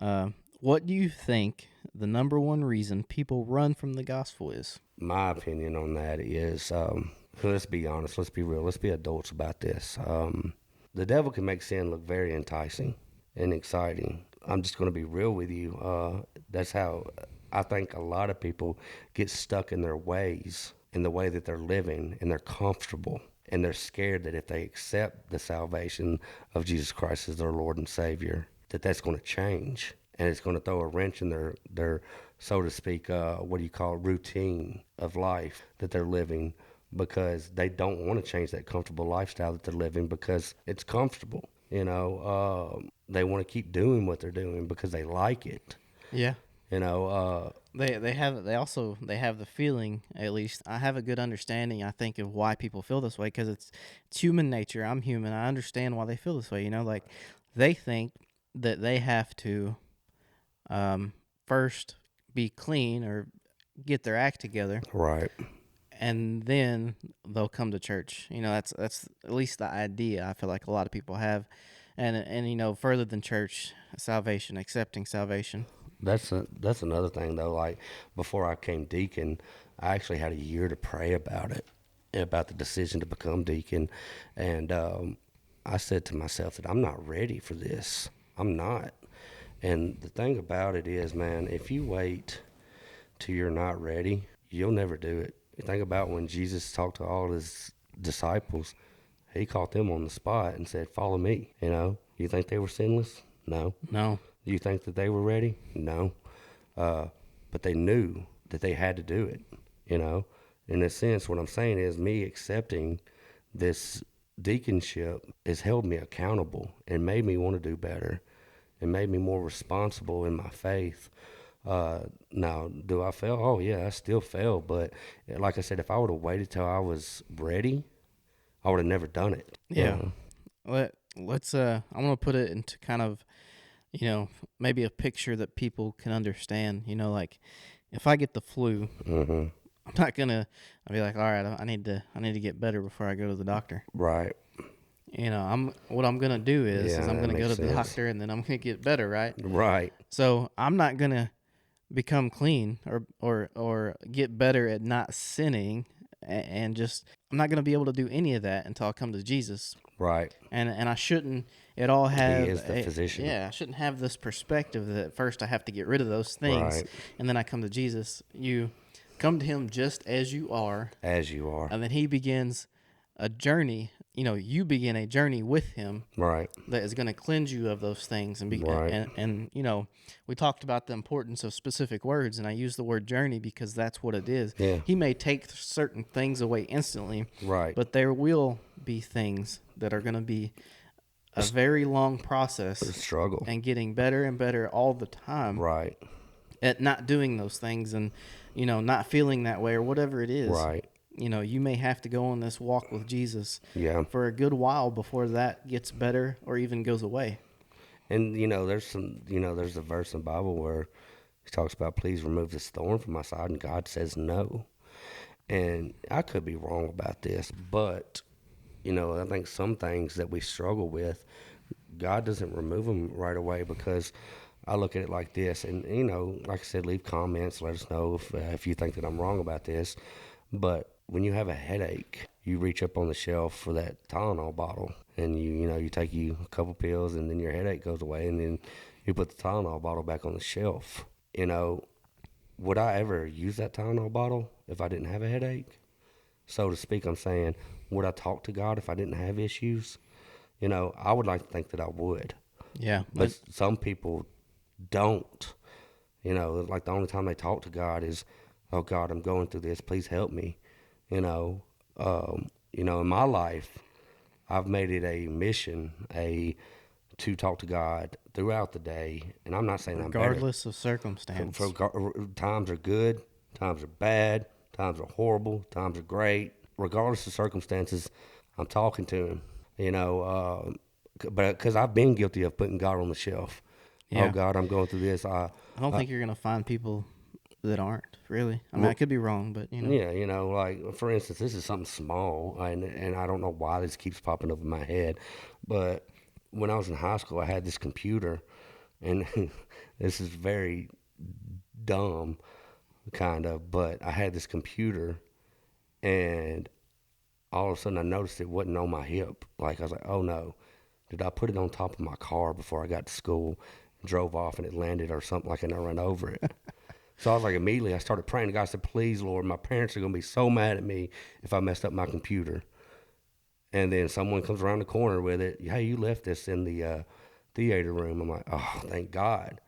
What do you think the number one reason people run from the gospel is? My opinion on that is, let's be honest, let's be real, let's be adults about this. The devil can make sin look very enticing and exciting. I'm just going to be real with you. That's how I think a lot of people get stuck in their ways, in the way that they're living, and they're comfortable. And they're scared that if they accept the salvation of Jesus Christ as their Lord and Savior, that's going to change. And it's going to throw a wrench in their so to speak, what do you call it, routine of life that they're living, because they don't want to change that comfortable lifestyle that they're living because it's comfortable. They want to keep doing what they're doing because they like it. Yeah. They have the feeling, at least I have a good understanding, I think, of why people feel this way, because it's human nature. I'm human. I understand why they feel this way. Like they think that they have to first be clean or get their act together, right, and then they'll come to church. That's at least the idea I feel like a lot of people have, and further than church, salvation, accepting salvation. That's another thing though. Like before I came deacon, I actually had a year to pray about it, about the decision to become deacon, and I said to myself that I'm not ready for this. I'm not. And the thing about it is, man, if you wait till you're not ready, you'll never do it. You think about when Jesus talked to all his disciples, he caught them on the spot and said, "Follow me." You think they were sinless? No. No. Do you think that they were ready? No. But they knew that they had to do it. In a sense, what I'm saying is me accepting this deaconship has held me accountable and made me want to do better and made me more responsible in my faith. Now, do I fail? Oh, yeah, I still fail. But like I said, if I would have waited till I was ready, I would have never done it. Yeah. Let's I'm going to put it into kind of, maybe a picture that people can understand. Like if I get the flu, mm-hmm. I'm not going to, I'll be like, all right, I need to get better before I go to the doctor. Right. What I'm going to do is I'm going to go to the doctor and then I'm going to get better, right? Right. So I'm not going to become clean or get better at not sinning, and just I'm not going to be able to do any of that until I come to Jesus. Right. And I shouldn't at all have... He is the physician. Yeah, I shouldn't have this perspective that first I have to get rid of those things, right, and then I come to Jesus. You come to him just as you are. As you are. And then he begins a journey. You begin a journey with him, right, that is going to cleanse you of those things. Right. And we talked about the importance of specific words, and I use the word journey because that's what it is. Yeah. He may take certain things away instantly, right, but there will be things that are going to be a very long process, a struggle, and getting better and better all the time, right, at not doing those things, and not feeling that way or whatever it is, right. You may have to go on this walk with Jesus, yeah, for a good while before that gets better or even goes away. And there's a verse in the Bible where he talks about, please remove this thorn from my side, and God says no. And I could be wrong about this, but I think some things that we struggle with, God doesn't remove them right away, because I look at it like this, and like I said, leave comments, let us know if you think that I'm wrong about this. But when you have a headache, you reach up on the shelf for that Tylenol bottle, and you take a couple pills, and then your headache goes away, and then you put the Tylenol bottle back on the shelf. Would I ever use that Tylenol bottle if I didn't have a headache? So to speak, I'm saying, would I talk to God if I didn't have issues? I would like to think that I would. Yeah. But some people don't. Like the only time they talk to God is, oh God, I'm going through this, please help me. In my life, I've made it a mission to talk to God throughout the day, and I'm not saying regardless of circumstance. Times are good, times are bad, times are horrible, times are great. Regardless of circumstances, I'm talking to him. But because I've been guilty of putting God on the shelf. Yeah. Oh God, I'm going through this. I don't think you're gonna find people that aren't, really. I mean, I could be wrong, but Yeah, like for instance, this is something small, and I don't know why this keeps popping up in my head, but when I was in high school, I had this computer, and This is very dumb, kind of, but I had this computer, and all of a sudden I noticed it wasn't on my hip. Like, I was like, oh no, did I put it on top of my car before I got to school, drove off, and it landed or something like, and I ran over it? So I was like, immediately I started praying to God. I said, please, Lord, my parents are going to be so mad at me if I messed up my computer. And then someone comes around the corner with it. Hey, you left this in the theater room. I'm like, oh, thank God.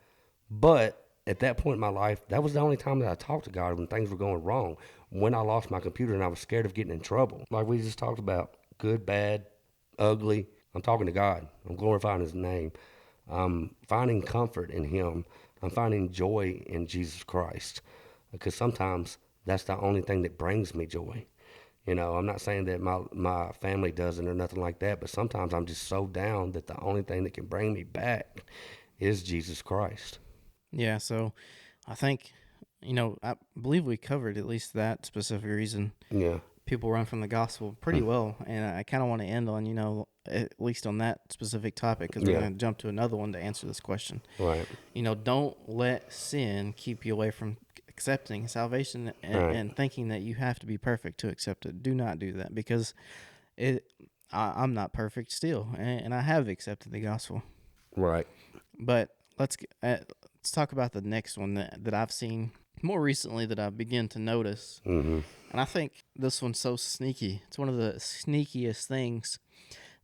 But at that point in my life, that was the only time that I talked to God when things were going wrong. When I lost my computer and I was scared of getting in trouble. Like we just talked about, good, bad, ugly. I'm talking to God. I'm glorifying His name. I'm finding comfort in Him. I'm finding joy in Jesus Christ. Because sometimes that's the only thing that brings me joy. You know, I'm not saying that my family doesn't or nothing like that, but sometimes I'm just so down that the only thing that can bring me back is Jesus Christ. Yeah, so I think, I believe we covered at least that specific reason Yeah. people run from the gospel pretty well. And I kind of want to end on, at least on that specific topic, because we're Yeah. going to jump to another one to answer this question. Right. Don't let sin keep you away from accepting salvation Right. and thinking that you have to be perfect to accept it. Do not do that, because I'm not perfect still, and I have accepted the gospel. Right. But let's talk about the next one that I've seen more recently that I've begun to notice. Mm-hmm. And I think this one's so sneaky. It's one of the sneakiest things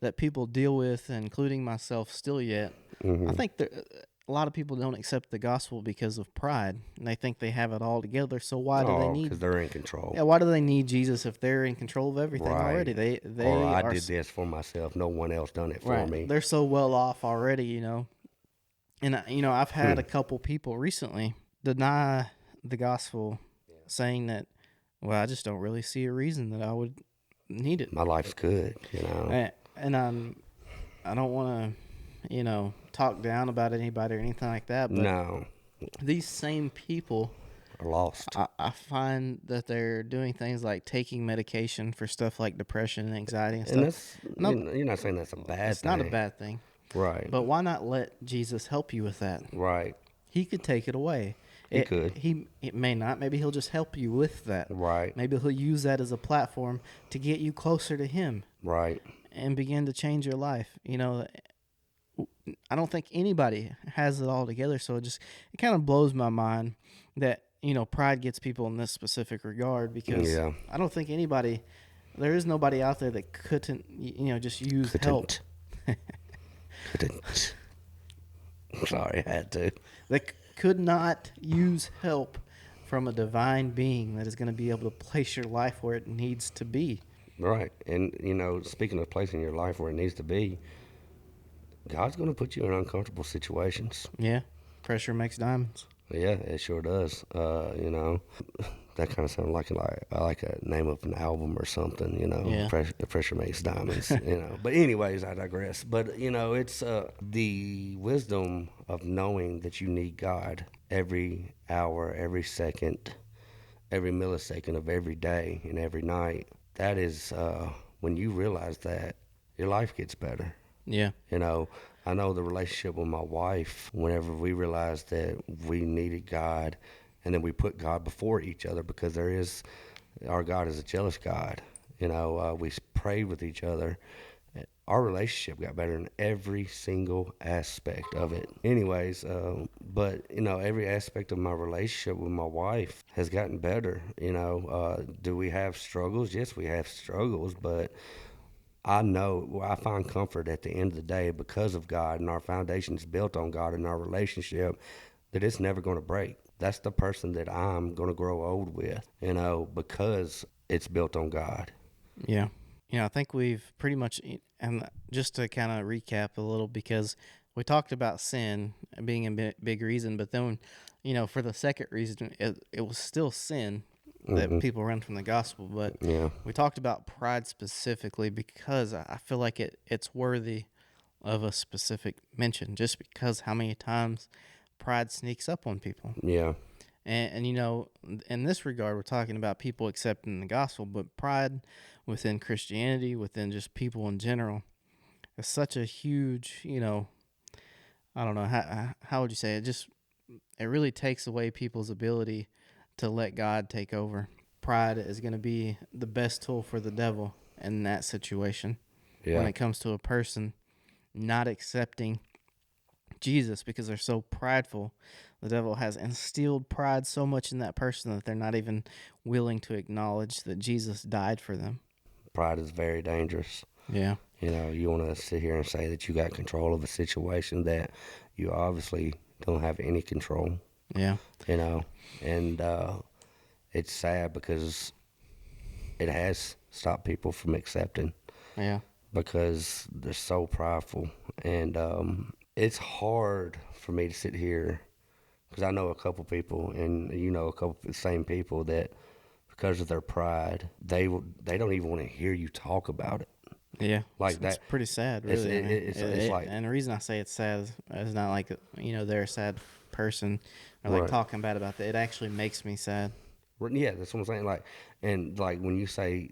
that people deal with, including myself still yet. Mm-hmm. I think a lot of people don't accept the gospel because of pride, and they think they have it all together. So why do they because need? they're in control. Yeah, why do they need Jesus if they're in control of everything Right. already? They Or I are did this for myself. No one else done it for right. me. They're so well off already, And I've had a couple people recently deny the gospel, saying that, well, I just don't really see a reason that I would need it. My life's good, And I don't want to, talk down about anybody or anything like that. But No, these same people, are lost. I find that they're doing things like taking medication for stuff like depression and anxiety and stuff. And that's, No, you're not saying that's a bad it's thing. not a bad thing. Right. But why not let Jesus help you with that? Right. He could take it away. He could. It may not. Maybe he'll just help you with that. Right. Maybe he'll use that as a platform to get you closer to him Right. and begin to change your life. I don't think anybody has it all together. So it kind of blows my mind that, pride gets people in this specific regard, because Yeah. I don't think there is nobody out there that couldn't, just use help. Couldn't. Sorry, I had to. That could not use help from a divine being that is going to be able to place your life where it needs to be. Right. And, speaking of placing your life where it needs to be, God's going to put you in uncomfortable situations. Yeah. Pressure makes diamonds. Yeah, it sure does. That kind of sounded like a name of an album or something, Yeah. Pressure makes diamonds, But anyways, I digress. But, it's the wisdom of knowing that you need God every hour, every second, every millisecond of every day and every night. That is when you realize that, your life gets better. Yeah. I know the relationship with my wife, whenever we realized that we needed God, and then we put God before each other, because our God is a jealous God. We prayed with each other. Our relationship got better in every single aspect of it. Anyways, but, every aspect of my relationship with my wife has gotten better. Do we have struggles? Yes, we have struggles, but I find comfort at the end of the day because of God, and our foundation is built on God and our relationship, that it's never going to break. That's the person that I'm going to grow old with, because it's built on God. Yeah. I think we've pretty much, and just to kind of recap a little, because we talked about sin being a big reason, but then, for the second reason, it was still sin that people run from the gospel. But Yeah. we talked about pride specifically because I feel like it's worthy of a specific mention, just because how many times pride sneaks up on people. Yeah. And in this regard, we're talking about people accepting the gospel, but pride within Christianity, within just people in general, is such a huge, I don't know, how would you say it? Just it really takes away people's ability to let God take over. Pride is going to be the best tool for the devil in that situation when Yeah. it comes to a person not accepting Jesus because they're so prideful. The devil has instilled pride so much in that person that they're not even willing to acknowledge that Jesus died for them. Pride is very dangerous. Yeah. You know, you want to sit here and say that you got control of a situation that you obviously don't have any control, Yeah. you know, and it's sad because it has stopped people from accepting Yeah. because they're so prideful. And it's hard for me to sit here because I know a couple people, and you know a couple of the same people that because of their pride, they don't even want to hear you talk about it Yeah, like it's that. pretty sad, It's really. I mean, it's like and the reason I say it's sad is not like they're a sad person or like right. talking bad about that. It actually makes me sad. Yeah, that's what I'm saying. Like, and like when you say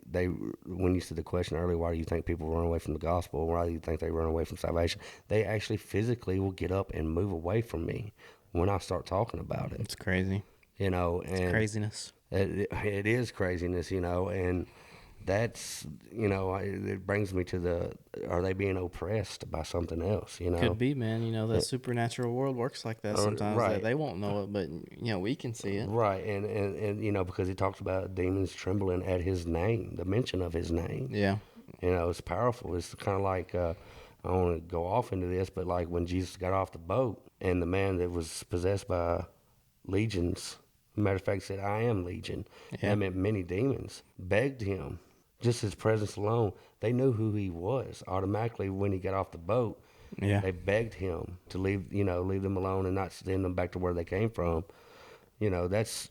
when you said the question earlier, why do you think people run away from the gospel? Why do you think they run away from salvation? They actually physically will get up and move away from me when I start talking about it. It's crazy. You know, It's and craziness. it is craziness. You know, and that's it brings me to are they being oppressed by something else? You know, Could be, man. The supernatural world works like that sometimes. That right. they won't know it, but we can see it. Right, and because he talks about demons trembling at his name, the mention of his name. Yeah. It's powerful. It's kind of like I don't want to go off into this, but like when Jesus got off the boat and the man that was possessed by legions, matter of fact, said, "I am legion." Yeah. That meant many demons begged him. Just his presence alone, they knew who he was automatically when he got off the boat. Yeah. They begged him to leave them alone and not send them back to where they came from. That's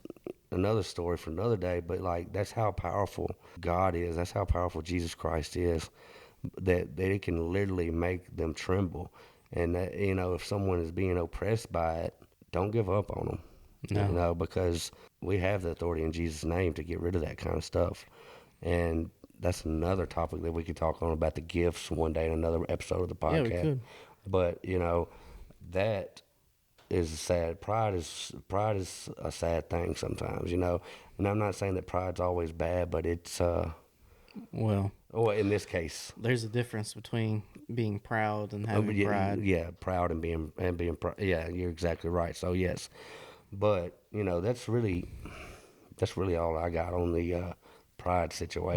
another story for another day, but like that's how powerful God is. That's how powerful Jesus Christ is. That it can literally make them tremble. And that if someone is being oppressed by it, don't give up on them. No. Because we have the authority in Jesus' name to get rid of that kind of stuff. And that's another topic that we could talk on about the gifts one day in another episode of the Yeah, we podcast. could. But that is sad. Pride is a sad thing sometimes, And I'm not saying that pride's always bad, but it's Well, in this case, there's a difference between being proud and having pride. yeah, proud and being proud. Yeah, you're exactly right. So yes, but that's really all I got on the pride situation.